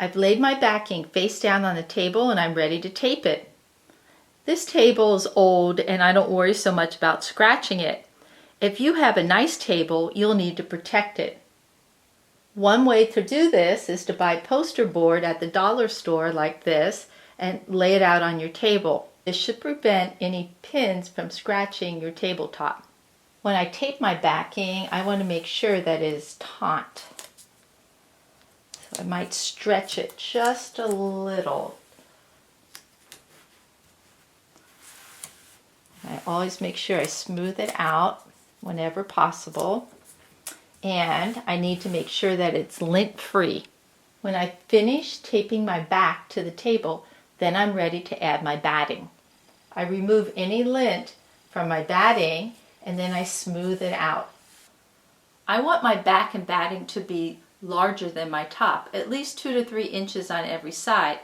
I've laid my backing face down on the table and I'm ready to tape it. This table is old and I don't worry so much about scratching it. If you have a nice table, you'll need to protect it. One way to do this is to buy poster board at the dollar store like this and lay it out on your table. This should prevent any pins from scratching your tabletop. When I tape my backing, I want to make sure that it is taut. So I might stretch it just a little. I always make sure I smooth it out whenever possible. And I need to make sure that it's lint free. When I finish taping my back to the table, then I'm ready to add my batting. I remove any lint from my batting and then I smooth it out. I want my back and batting to be larger than my top, at least 2 to 3 inches on every side.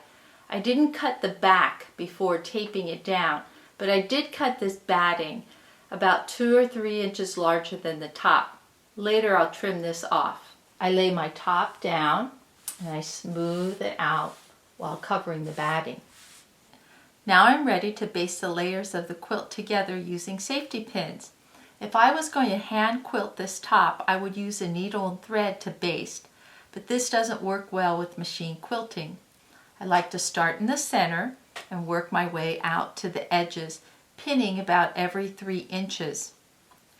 I didn't cut the back before taping it down, but I did cut this batting about 2 or 3 inches larger than the top. Later I'll trim this off. I lay my top down and I smooth it out while covering the batting. Now I'm ready to baste the layers of the quilt together using safety pins. If I was going to hand quilt this top, I would use a needle and thread to baste, but this doesn't work well with machine quilting. I like to start in the center and work my way out to the edges, pinning about every 3 inches.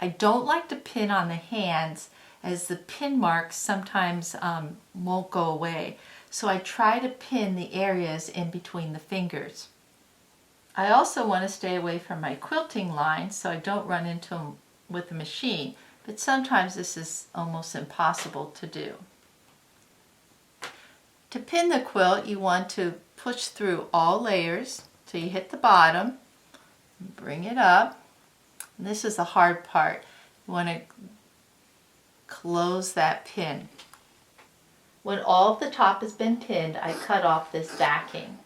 I don't like to pin on the hands as the pin marks sometimes won't go away, so I try to pin the areas in between the fingers. I also want to stay away from my quilting lines so I don't run into them with the machine, but sometimes this is almost impossible to do. To pin the quilt, you want to push through all layers till you hit the bottom, bring it up. And this is the hard part. You want to close that pin. When all of the top has been pinned, I cut off this backing.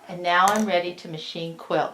And now I'm ready to machine quilt.